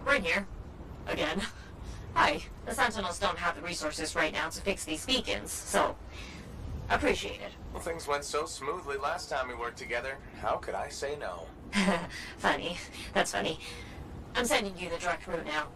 we're in here. Again. Hi. The Sentinels don't have the resources right now to fix these beacons, so... appreciate it. Well, things went so smoothly last time we worked together. How could I say no? Funny. That's funny. I'm sending you the direct route now.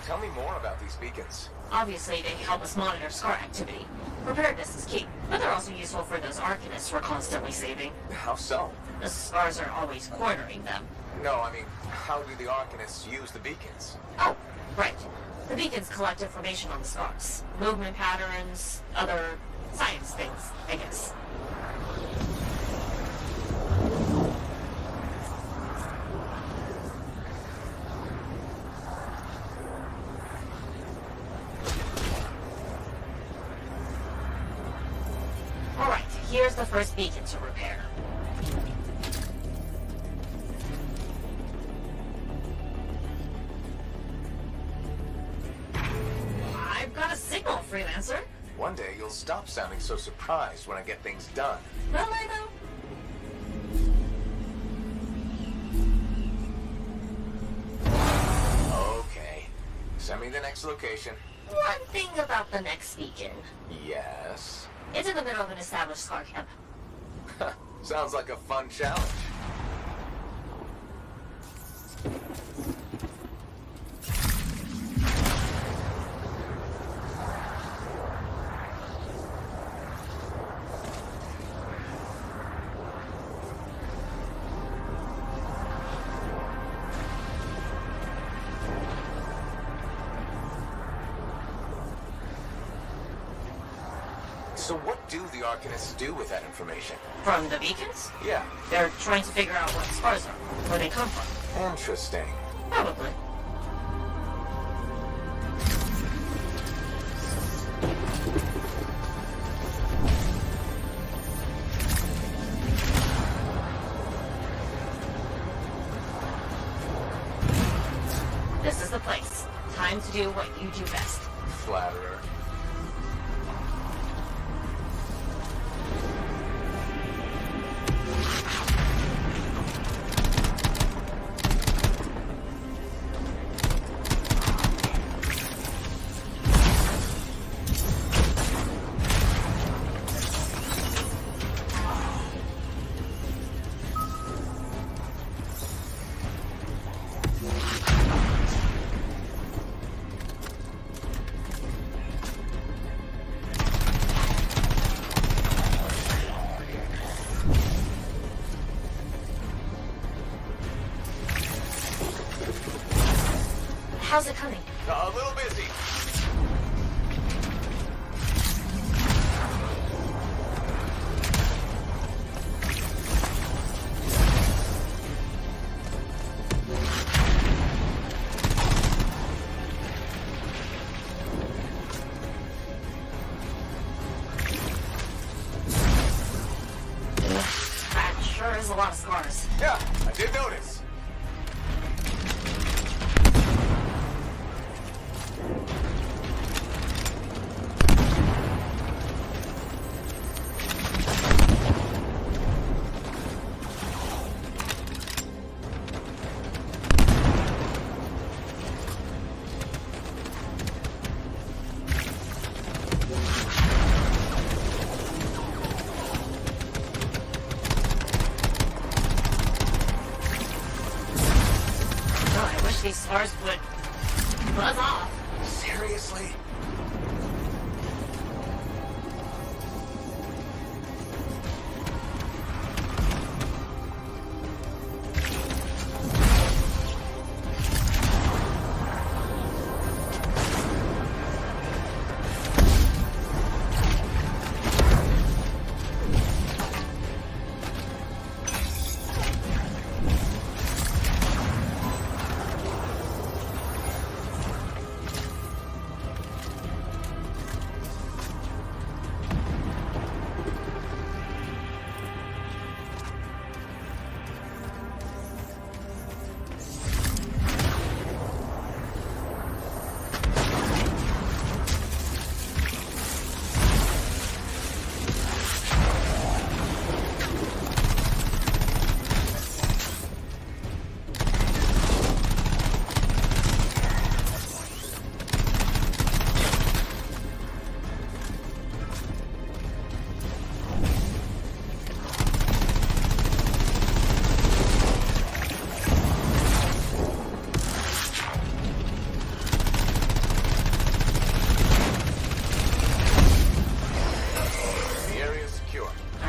Tell me more about these beacons. Obviously, they help us monitor scar activity. Preparedness is key, but they're also useful for those Arcanists we're constantly saving. How so? The scars are always cornering them. No, I mean, how do the Arcanists use the beacons? Oh, right. The beacons collect information on the scars. Movement patterns, other science things, I guess. Alright, here's the first beacon to repair. I've got a signal, Freelancer. One day you'll stop sounding so surprised when I get things done. Will I, though? Okay. Send me the next location. One thing about the next beacon. Yes? It's in the middle of an established scar camp. Sounds like a fun challenge. So what do the Arcanists do with that information? From the beacons? Yeah. They're trying to figure out what scars are, where they come from. Interesting. Probably. This is the place. Time to do what you do best. Flatterer. How's it coming? A little busy. That sure is a lot of scars. Yeah, I did notice. Buzz off. Seriously?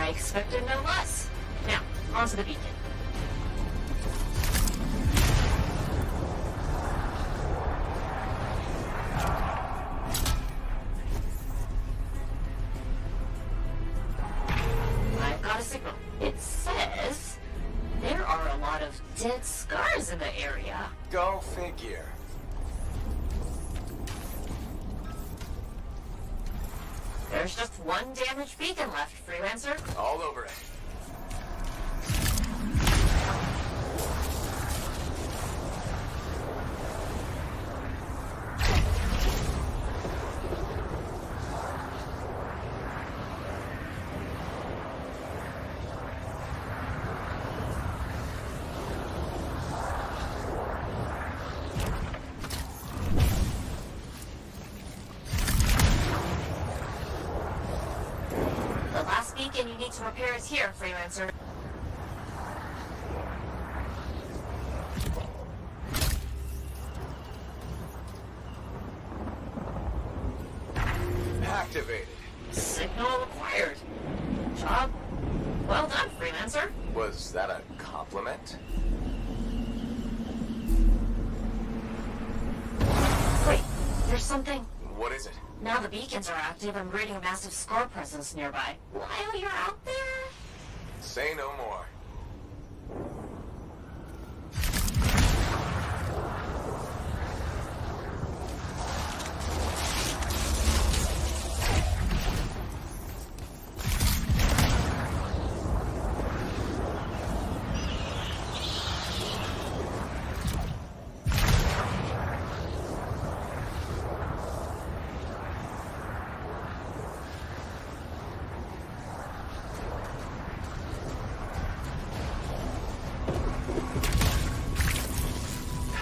Expected no less. Now, onto the beacon. I've got a signal. It says there are a lot of dead scars in the area. Go figure. There's just one damaged beacon left, Freelancer. All over it. Beacon you need to repair is here, Freelancer. Activated. Signal acquired. Job well done, Freelancer. Was that a compliment? Wait, there's something. What is it? Now the beacons are active, I'm reading a massive scar presence nearby. While you're out there? Say no more.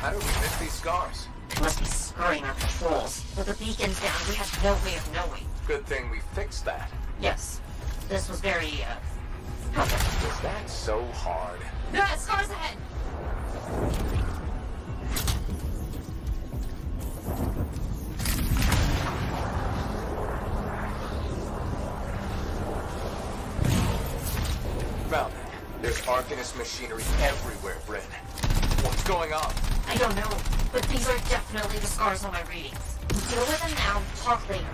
How do we miss these scars? They must be scurrying our patrols. With the beacons down, we have no way of knowing. Good thing we fixed that. Yes. This was very, helpful. Was that so hard? Scars ahead! Found it. There's Arcanist machinery everywhere, Bryn. What's going on? I don't know, but these are definitely the scars on my readings. Deal with them now, talk later.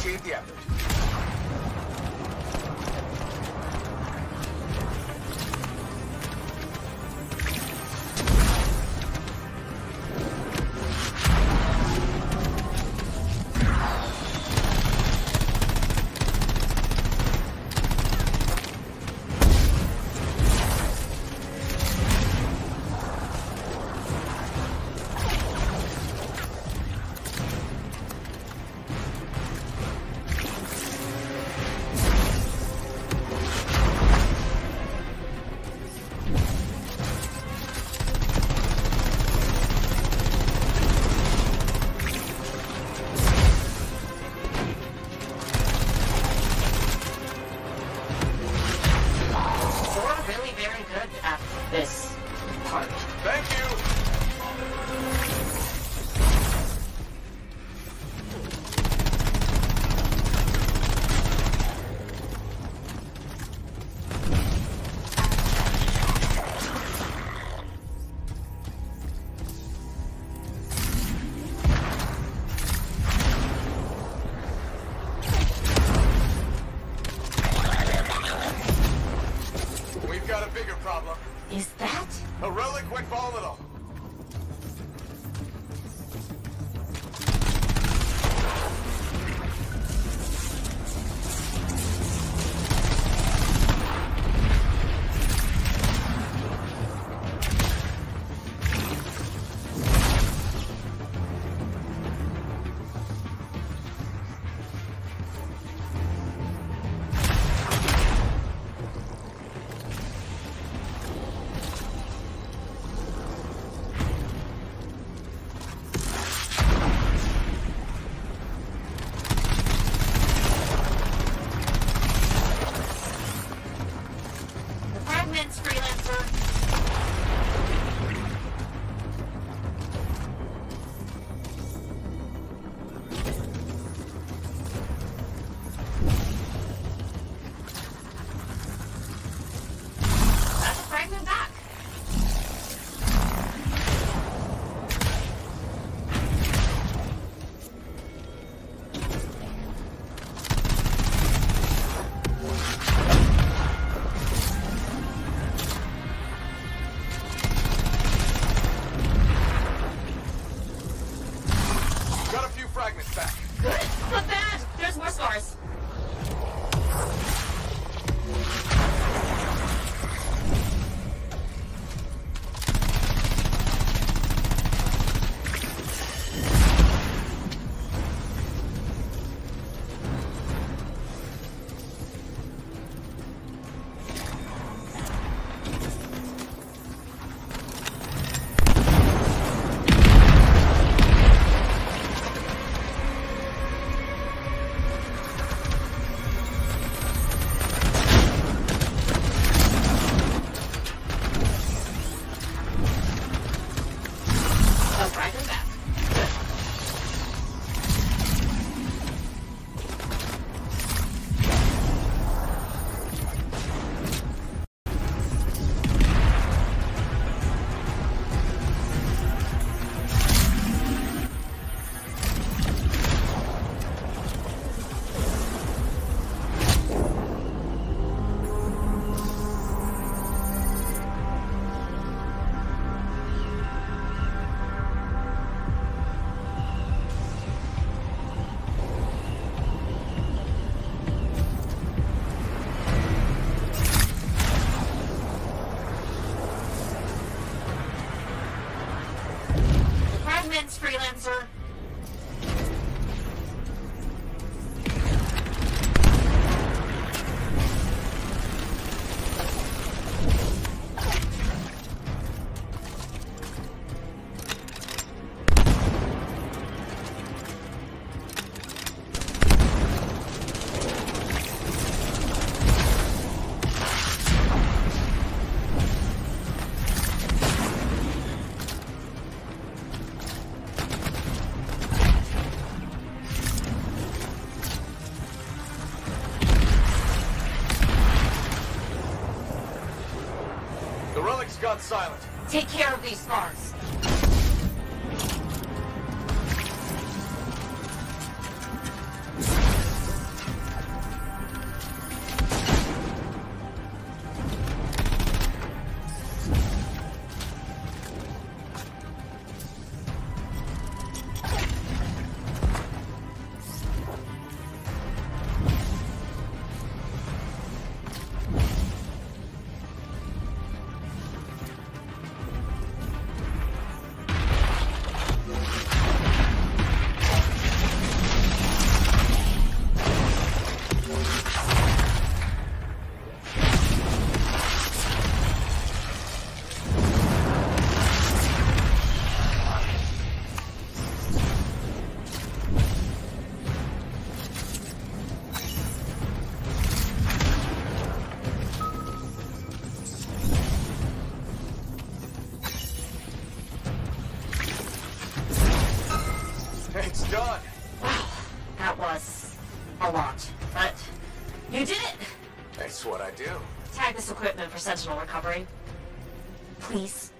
Initiate the effort. Is that? A relic went volatile. Freelancer. Gone silent. Take care of these scars. It's what I do. Tag this equipment for Sentinel recovery. Please.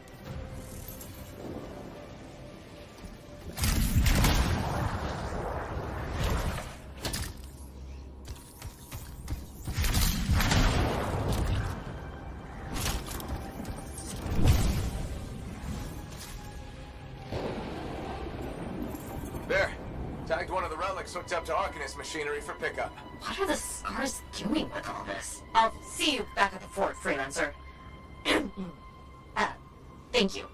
There. Tagged one of the relics hooked up to Arcanist machinery for pickup. What are the scars doing with all this? I'll see you back at the fort, Freelancer. Thank you.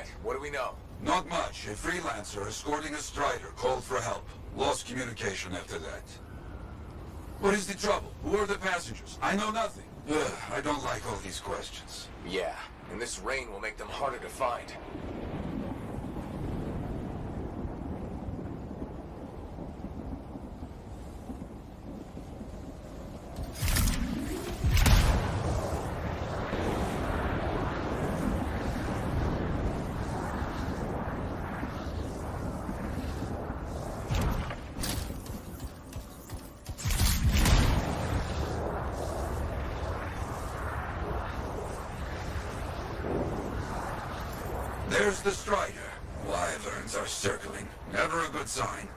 right, what do we know? Not much. A freelancer escorting a strider called for help. Lost communication after that. What is the trouble? Who are the passengers? I know nothing. Ugh, I don't like all these questions. Yeah, and this rain will make them harder to find. There's the strider. Wyverns are circling. Never a good sign.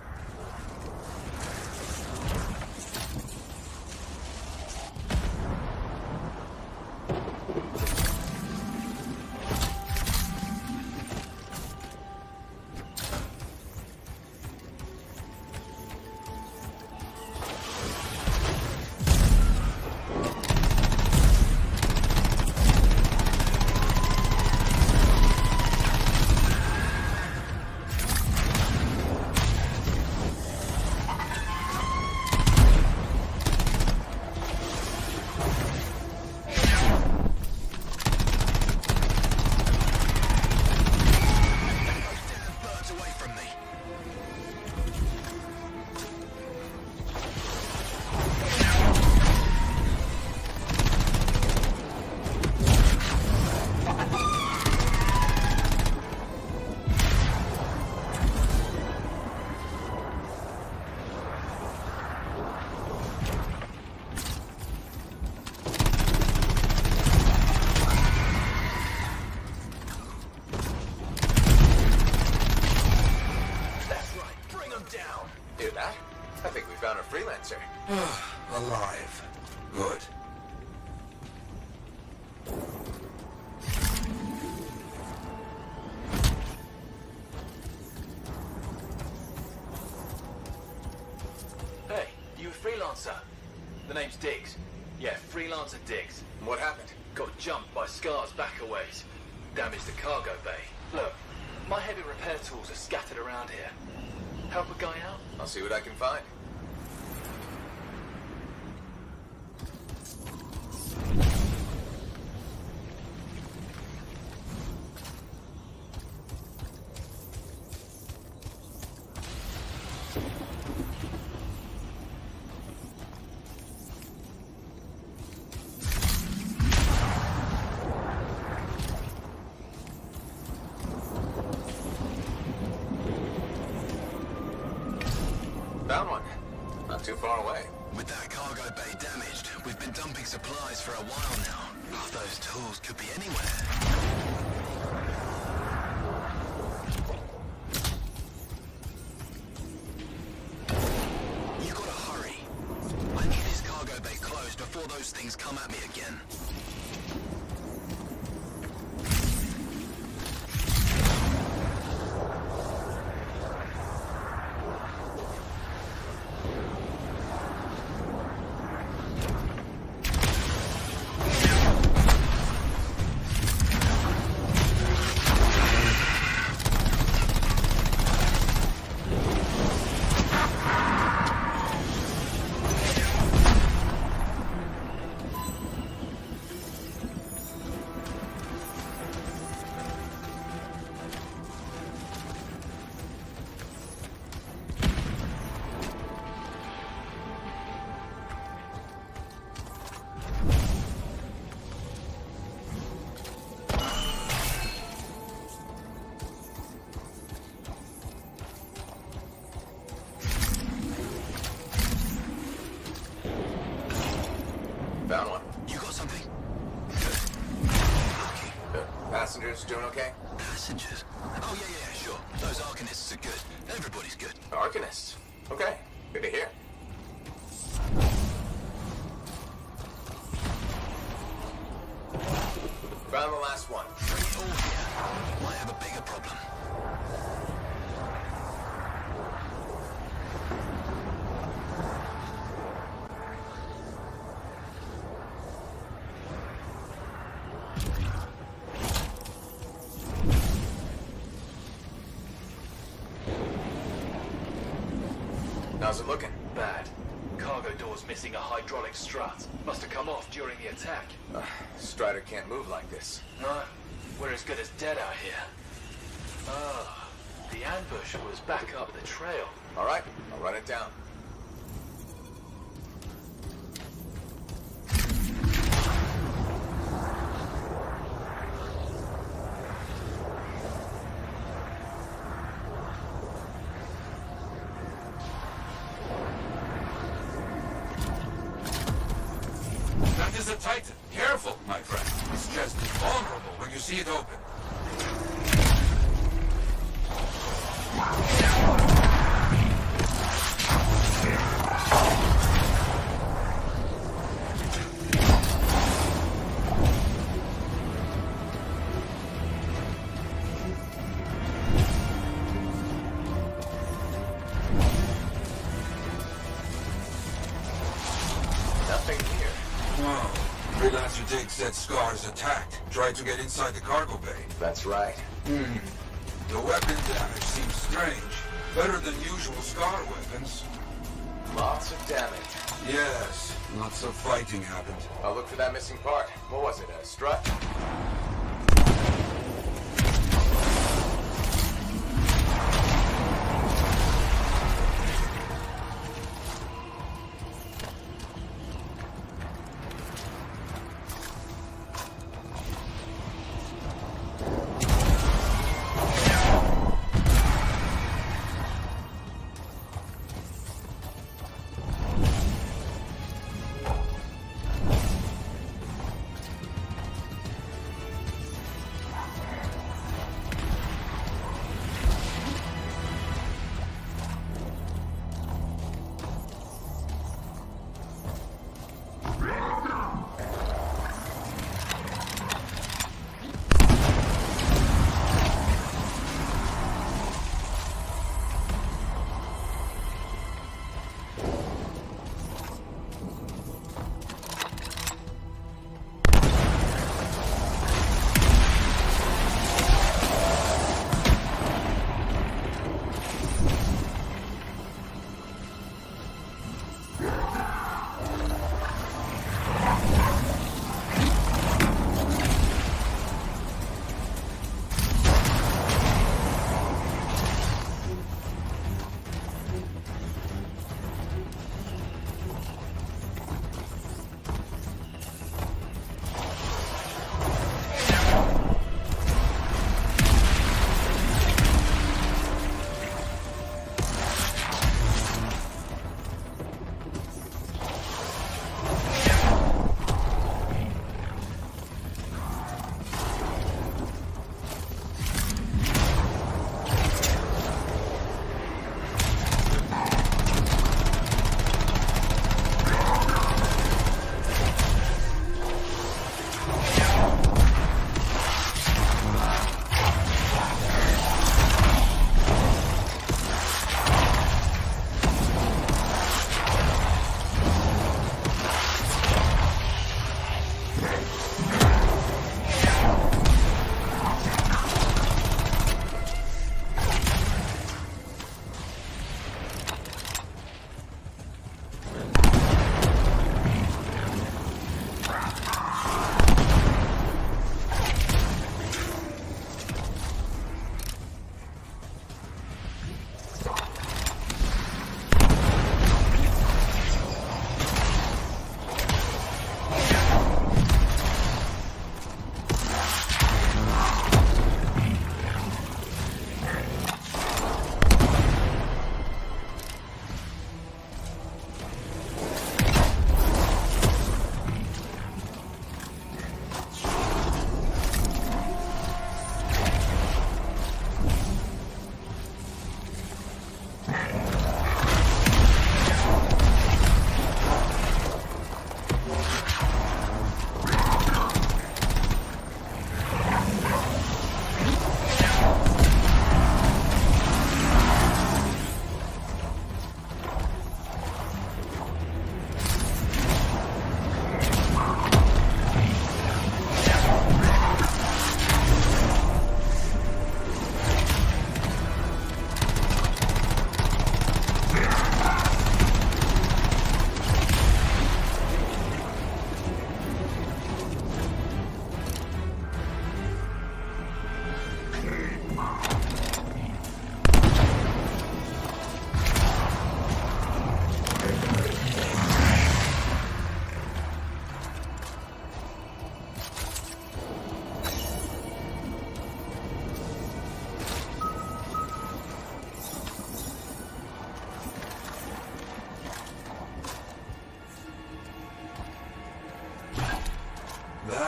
Hear that? I think we found a freelancer. Alive. Good. Hey, you a freelancer? The name's Diggs. Yeah, freelancer Diggs. What happened? Got jumped by Scar's backaways. Damaged the cargo bay. Look, my heavy repair tools are scattered around here. Help a guy out? I'll see what I can find. Found one. Not too far away. With that cargo bay damaged, we've been dumping supplies for a while now. Those tools could be anywhere. You gotta hurry. I need this cargo bay closed before those things come at me again. Found one. You got something? Passengers doing okay? Passengers? Oh, yeah, sure. Those Arcanists are good. Everybody's good. Arcanists. Okay. Good to hear. Found the last one. Bring it all here. Might have a bigger problem. How's it looking? Bad. Cargo door's missing a hydraulic strut. Must have come off during the attack. Strider can't move like this. No, we're as good as dead out here. Ah, the ambush was back up the trail. All right, I'll run it down. That is a Titan. Careful, my friend. Its chest is vulnerable when you see it open. Nothing here. Oh, Freelancer Dig said Scar's attacked. Tried to get inside the cargo bay. That's right. The weapon damage seems strange. Better than usual Scar weapons. Lots of damage. Yes, lots of fighting happened. I'll look for that missing part. What was it, a strut?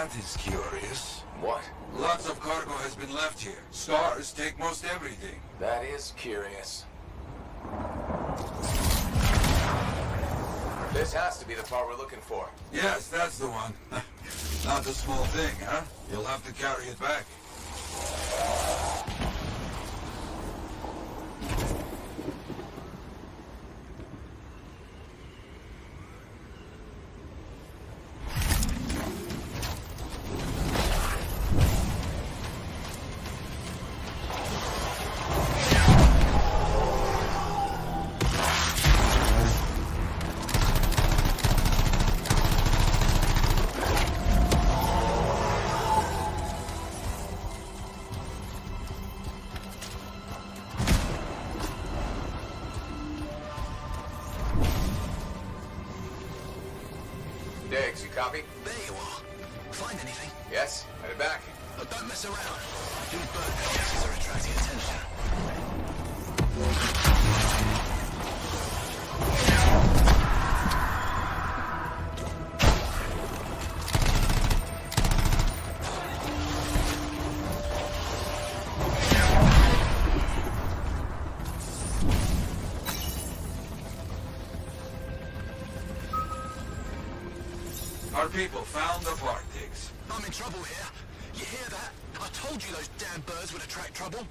That is curious. What? Lots of cargo has been left here. Stars take most everything. That is curious. This has to be the part we're looking for. Yes, that's the one. Not a small thing, huh? You'll have to carry it back. Diggs, you copy? There you are. Find anything? Yes, headed back. But don't mess around. These bird cases are attracting attention. Our people found the part, Diggs. I'm in trouble here. You hear that? I told you those damn birds would attract trouble.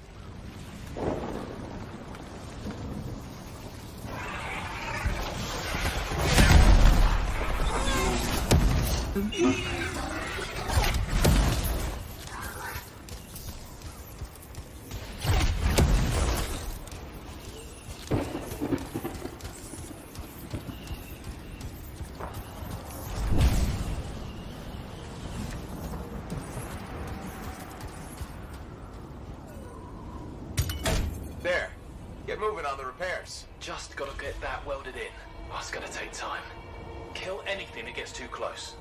There. Get moving on the repairs. Just gotta get that welded in. That's gonna take time. Kill anything that gets too close.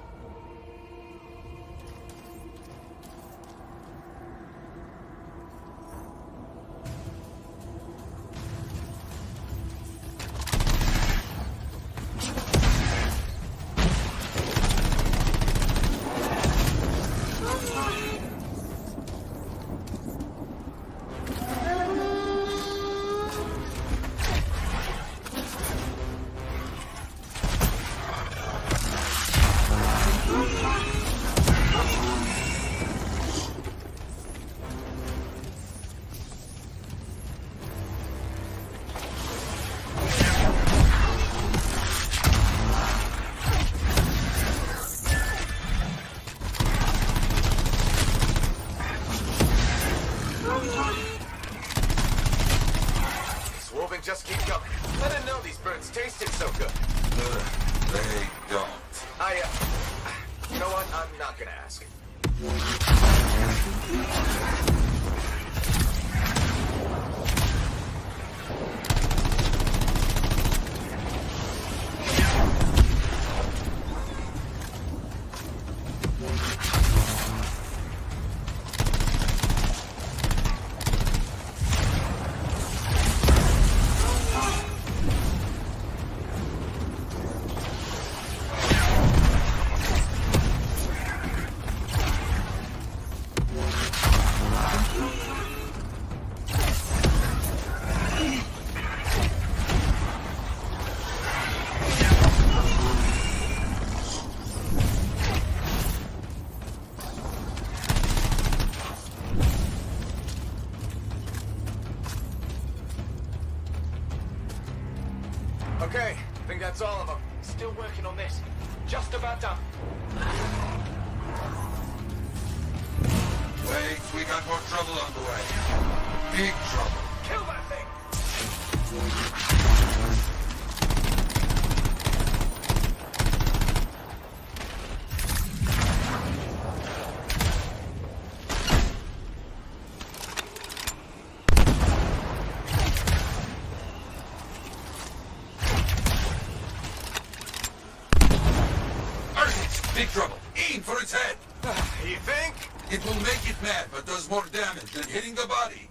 Wolven, just keep coming. I didn't know these birds tasted so good. They don't. You know what? I'm not gonna ask. Okay, I think that's all of them. Still working on this. Just about done. Wait, we got more trouble on the way. Big trouble. Kill that thing! Big trouble. Aim for its head. You think? It will make it mad, but does more damage than hitting the body.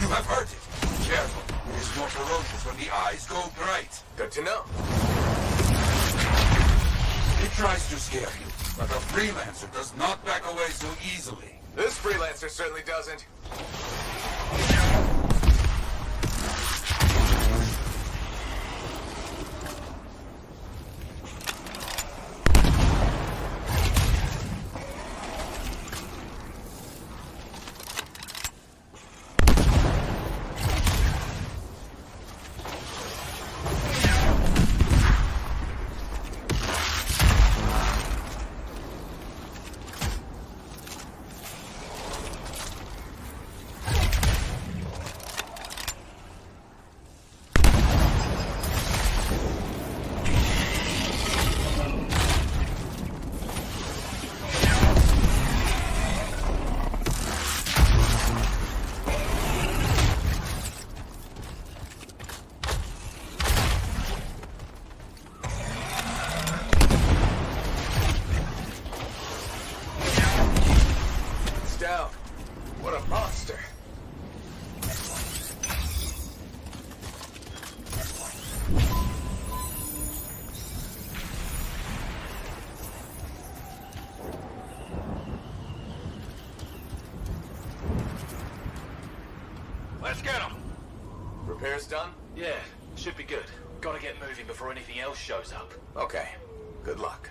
You have heard it. Careful. It is more ferocious when the eyes go bright. Good to know. It tries to scare you, but a freelancer does not back away so easily. This freelancer certainly doesn't. Down. What a monster. Let's get him. Repairs done? Yeah, should be good. Gotta get moving before anything else shows up. Okay. Good luck.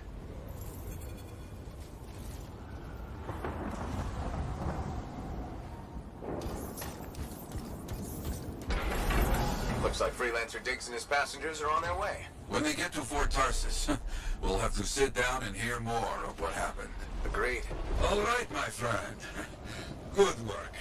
Looks like Freelancer Diggs and his passengers are on their way. When they get to Fort Tarsus, we'll have to sit down and hear more of what happened. Agreed. All right, my friend. Good work.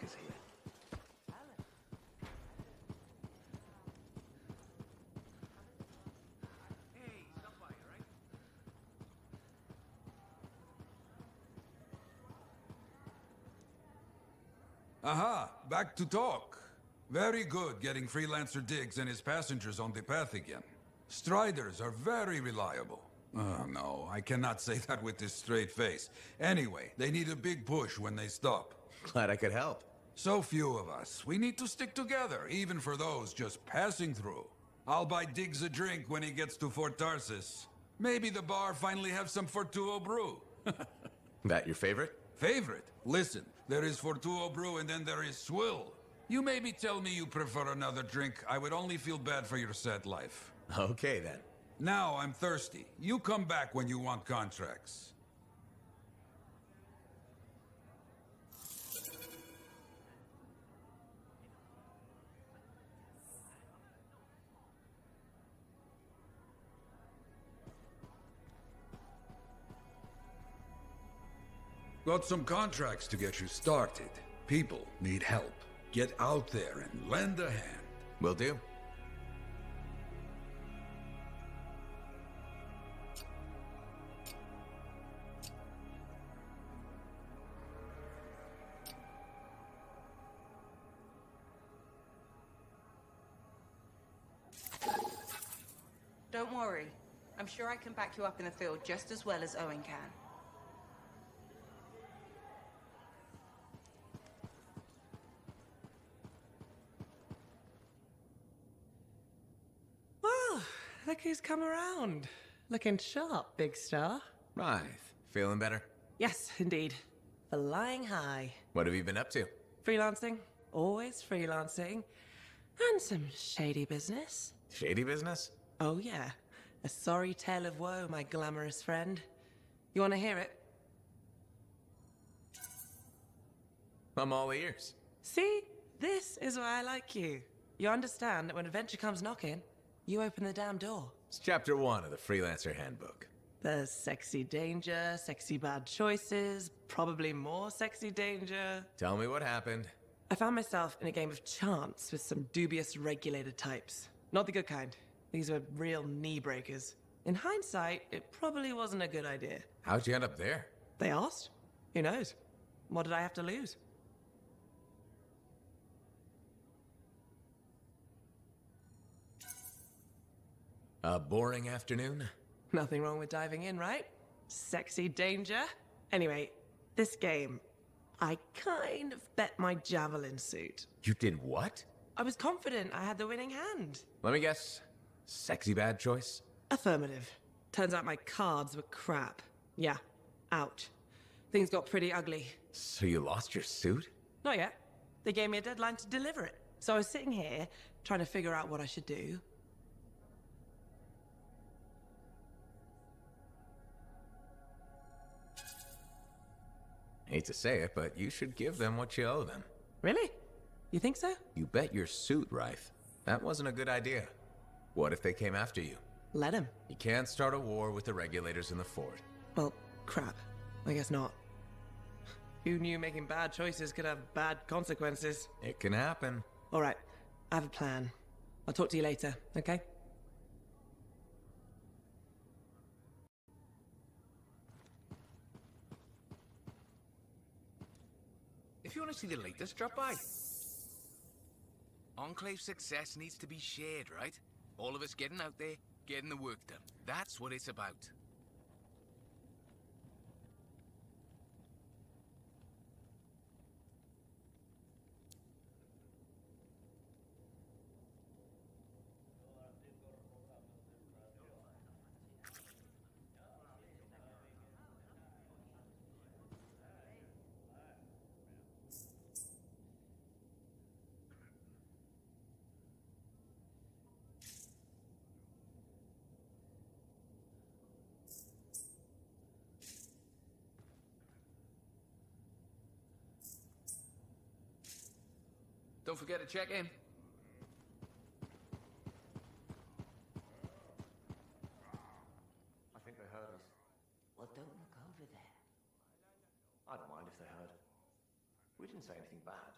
is here. Aha, back to talk. Very good getting Freelancer Diggs and his passengers on the path again. Striders are very reliable. Oh no, I cannot say that with this straight face. Anyway, they need a big push when they stop. Glad I could help. So few of us. We need to stick together, even for those just passing through. I'll buy Diggs a drink when he gets to Fort Tarsis. Maybe the bar finally have some Fortuo brew. That your favorite? Favorite? Listen, there is Fortuo brew and then there is Swill. You maybe tell me you prefer another drink. I would only feel bad for your sad life. Okay then. Now I'm thirsty. You come back when you want contracts. Got some contracts to get you started. People need help. Get out there and lend a hand. Will do. Don't worry. I'm sure I can back you up in the field just as well as Owen can. Well, look who's come around. Looking sharp, big star. Right. Feeling better? Yes, indeed. Flying high. What have you been up to? Freelancing. Always freelancing. And some shady business. Shady business? Oh, yeah. A sorry tale of woe, my glamorous friend. You want to hear it? I'm all ears. See? This is why I like you. You understand that when adventure comes knocking, you open the damn door. It's chapter 1 of the Freelancer Handbook. There's sexy danger, sexy bad choices, probably more sexy danger. Tell me what happened. I found myself in a game of chance with some dubious regulated types. Not the good kind. These were real knee breakers. In hindsight, it probably wasn't a good idea. How'd you end up there? They asked. Who knows? What did I have to lose? A boring afternoon? Nothing wrong with diving in, right? Sexy danger. Anyway, this game, I kind of bet my javelin suit. You did what? I was confident I had the winning hand. Let me guess. Sexy bad choice? Affirmative. Turns out my cards were crap. Yeah, out. Things got pretty ugly. So you lost your suit? Not yet. They gave me a deadline to deliver it. So I was sitting here, trying to figure out what I should do. Hate to say it, but you should give them what you owe them. Really? You think so? You bet your suit, Rife. That wasn't a good idea. What if they came after you? Let him. You can't start a war with the regulators in the fort. Well, crap. I guess not. Who knew making bad choices could have bad consequences? It can happen. All right, I have a plan. I'll talk to you later, okay? If you want to see the latest, drop by. Enclave success needs to be shared, right? All of us getting out there, getting the work done. That's what it's about. Don't forget to check in. I think they heard us. Well, don't look over there. I don't mind if they heard. We didn't say anything bad.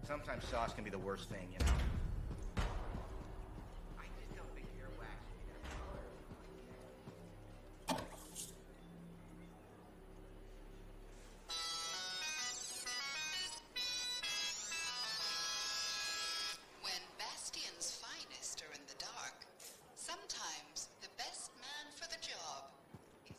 Sometimes sauce can be the worst thing, you know? I just don't think earwax. When Bastion's finest are in the dark, sometimes the best man for the job is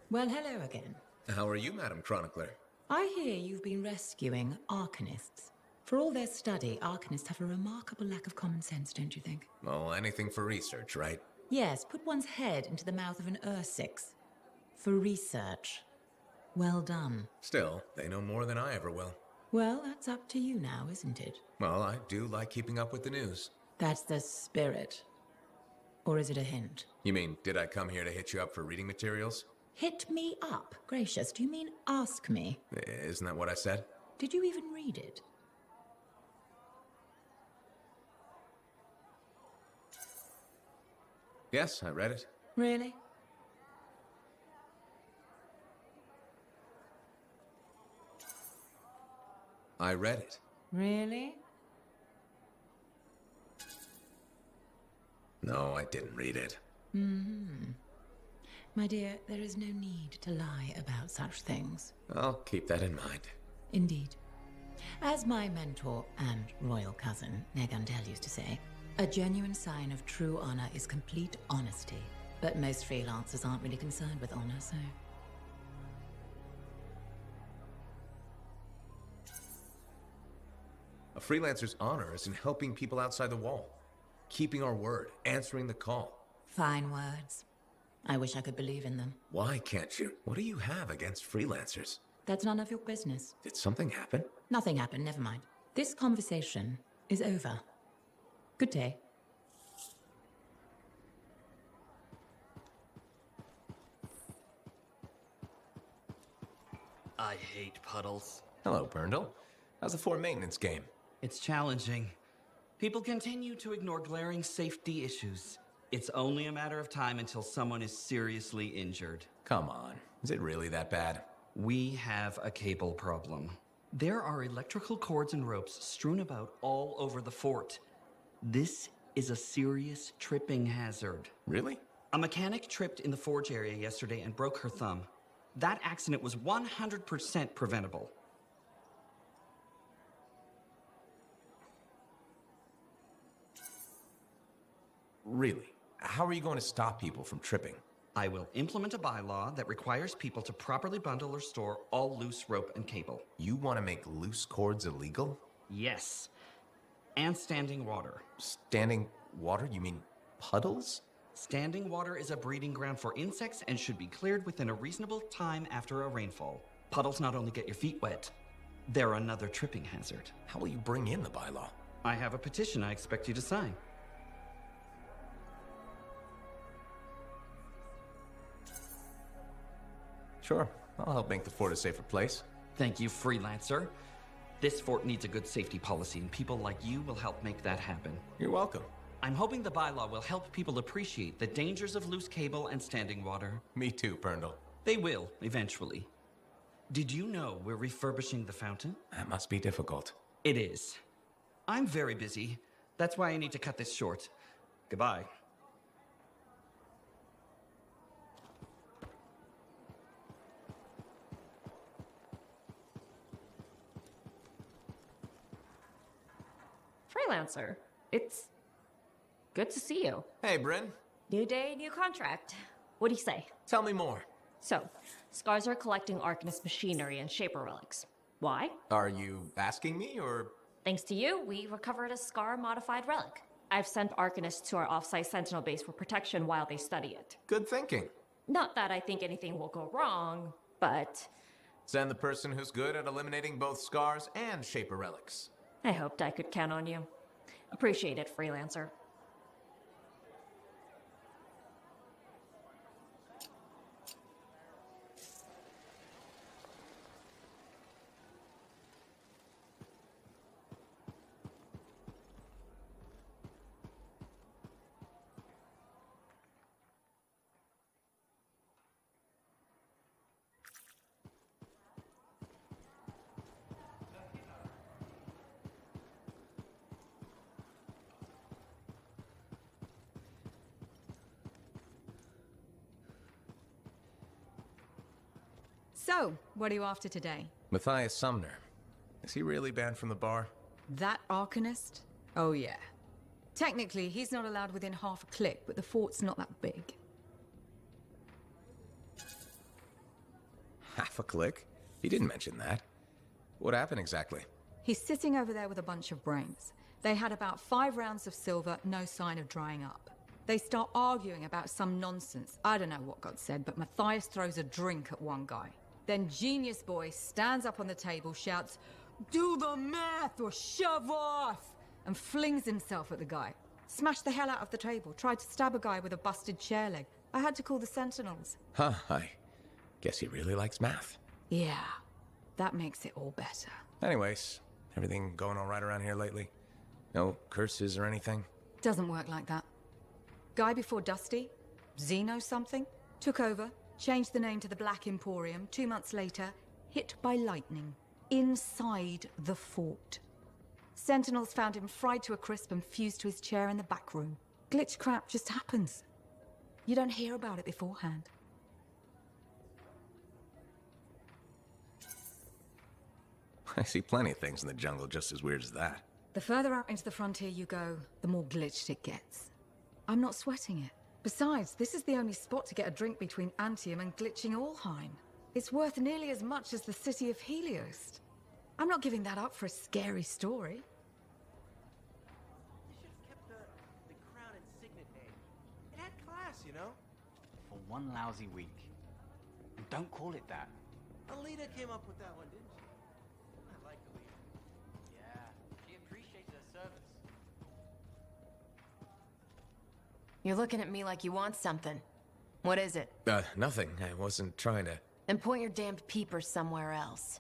Well, hello again. How are you, Madam Chronicler? I hear you've been rescuing Arcanists. For all their study, Arcanists have a remarkable lack of common sense, don't you think? Oh, anything for research, right? Yes, put one's head into the mouth of an Ursix. For research. Well done. Still, they know more than I ever will. Well, that's up to you now, isn't it? Well, I do like keeping up with the news. That's the spirit. Or is it a hint? You mean, did I come here to hit you up for reading materials? Hit me up? Gracious, do you mean ask me? Isn't that what I said? Did you even read it? Yes, I read it. Really? I read it. Really? No, I didn't read it. Mm-hmm. My dear, there is no need to lie about such things. I'll keep that in mind. Indeed. As my mentor and royal cousin, Negandel, used to say, a genuine sign of true honor is complete honesty. But most freelancers aren't really concerned with honor, so... A freelancer's honor is in helping people outside the wall. Keeping our word, answering the call. Fine words. I wish I could believe in them. Why can't you? What do you have against freelancers? That's none of your business. Did something happen? Nothing happened, never mind. This conversation is over. Good day. I hate puddles. Hello, Burndle. How's the fort maintenance game? It's challenging. People continue to ignore glaring safety issues. It's only a matter of time until someone is seriously injured. Come on. Is it really that bad? We have a cable problem. There are electrical cords and ropes strewn about all over the fort. This is a serious tripping hazard. Really? A mechanic tripped in the forge area yesterday and broke her thumb. That accident was 100% preventable. Really? How are you going to stop people from tripping? I will implement a bylaw that requires people to properly bundle or store all loose rope and cable. You want to make loose cords illegal? Yes. And standing water. Standing water? You mean puddles? Standing water is a breeding ground for insects and should be cleared within a reasonable time after a rainfall. Puddles not only get your feet wet, they're another tripping hazard. How will you bring in the bylaw? I have a petition I expect you to sign. Sure. I'll help make the fort a safer place. Thank you, freelancer. This fort needs a good safety policy, and people like you will help make that happen. You're welcome. I'm hoping the bylaw will help people appreciate the dangers of loose cable and standing water. Me too, Burndle. They will, eventually. Did you know we're refurbishing the fountain? That must be difficult. It is. I'm very busy. That's why I need to cut this short. Goodbye. Freelancer, it's good to see you. Hey, Bryn. New day, new contract. What do you say? Tell me more. So, Scars are collecting Arcanist machinery and Shaper relics. Why? Are you asking me, or...? Thanks to you, we recovered a Scar-modified relic. I've sent Arcanists to our off-site Sentinel base for protection while they study it. Good thinking. Not that I think anything will go wrong, but... Send the person who's good at eliminating both Scars and Shaper relics. I hoped I could count on you. Appreciate it, freelancer. So, what are you after today? Matthias Sumner. Is he really banned from the bar? That Arcanist? Oh yeah. Technically, he's not allowed within half a click, but the fort's not that big. Half a click? He didn't mention that. What happened exactly? He's sitting over there with a bunch of brains. They had about 5 rounds of silver, no sign of drying up. They start arguing about some nonsense. I don't know what got said, but Matthias throws a drink at one guy. Then Genius Boy stands up on the table, shouts, "Do the math or shove off!" and flings himself at the guy. Smashed the hell out of the table, tried to stab a guy with a busted chair leg. I had to call the Sentinels. Huh, I guess he really likes math. Yeah, that makes it all better. Anyways, everything going all right around here lately? No curses or anything? Doesn't work like that. Guy before Dusty, Zeno something, took over, changed the name to the Black Emporium. 2 months later, hit by lightning. Inside the fort. Sentinels found him fried to a crisp and fused to his chair in the back room. Glitch crap just happens. You don't hear about it beforehand. I see plenty of things in the jungle just as weird as that. The further out into the frontier you go, the more glitched it gets. I'm not sweating it. Besides, this is the only spot to get a drink between Anthem and glitching Allheim. It's worth nearly as much as the city of Helios. I'm not giving that up for a scary story. They should have kept the crown and signet name. It had class, you know? For one lousy week. And don't call it that. Alita came up with that one, didn't she? I like Alita. Yeah, she appreciates her service. You're looking at me like you want something. What is it? Nothing. I wasn't trying to... Then point your damned peepers somewhere else.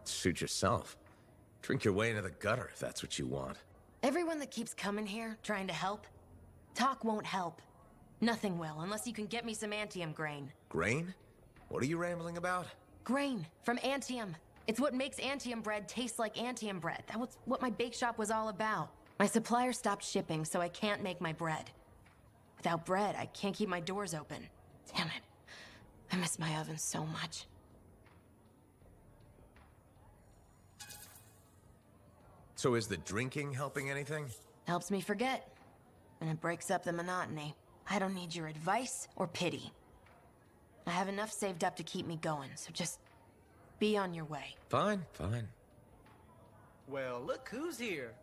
Suit yourself. Drink your way into the gutter if that's what you want. Everyone that keeps coming here, trying to help, talk won't help. Nothing will, unless you can get me some Anthem grain. Grain? What are you rambling about? Grain, from Anthem. It's what makes Anthem bread taste like Anthem bread. That was what my bake shop was all about. My supplier stopped shipping, so I can't make my bread. Without bread, I can't keep my doors open. Damn it. I miss my oven so much. So is the drinking helping anything? Helps me forget. And it breaks up the monotony. I don't need your advice or pity. I have enough saved up to keep me going, so just be on your way. Fine, fine. Well, look who's here.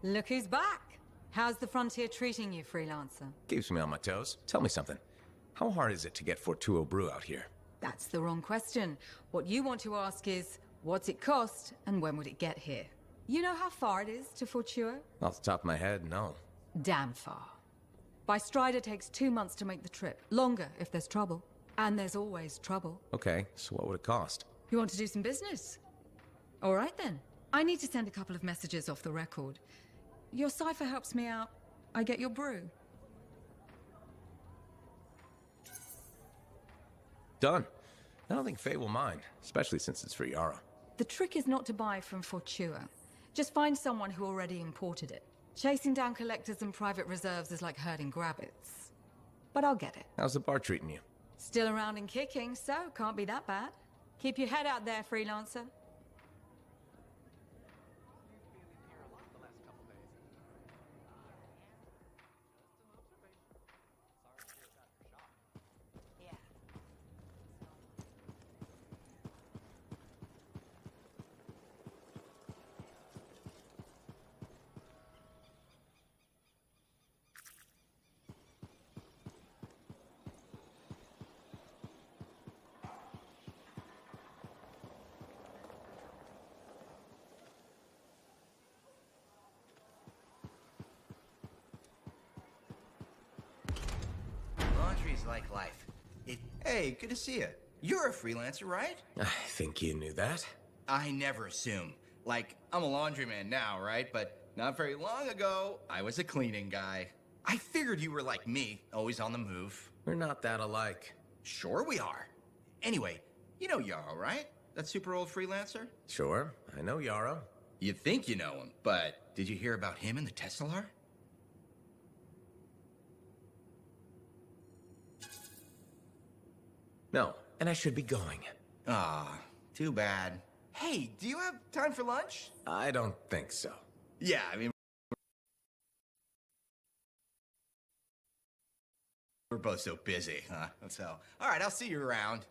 Look who's back! How's the frontier treating you, freelancer? Keeps me on my toes. Tell me something. How hard is it to get Fortuo brew out here? That's the wrong question. What you want to ask is, what's it cost, and when would it get here? You know how far it is to Fortuo? Off the top of my head, no. Damn far. By Strider takes 2 months to make the trip. Longer if there's trouble. And there's always trouble. Okay, so what would it cost? You want to do some business? All right then. I need to send a couple of messages off the record. Your cipher helps me out. I get your brew. Done. I don't think Faye will mind, especially since it's for Yara. The trick is not to buy from Fortuo. Just find someone who already imported it. Chasing down collectors and private reserves is like herding rabbits. But I'll get it. How's the bar treating you? Still around and kicking, so can't be that bad. Keep your head out there, freelancer. is like life. Hey, good to see you. You're a freelancer, right? I think you knew that. I never assume. Like, I'm a laundryman now, right? But not very long ago, I was a cleaning guy. I figured you were like me, always on the move. We're not that alike. Sure we are. Anyway, you know Yarrow, right? That super old freelancer? Sure, I know Yarrow. You think you know him, but did you hear about him and the Tesla? No, and I should be going. Ah, too bad. Hey, do you have time for lunch? I don't think so. Yeah, I mean, we're both so busy, huh? So, all right, I'll see you around.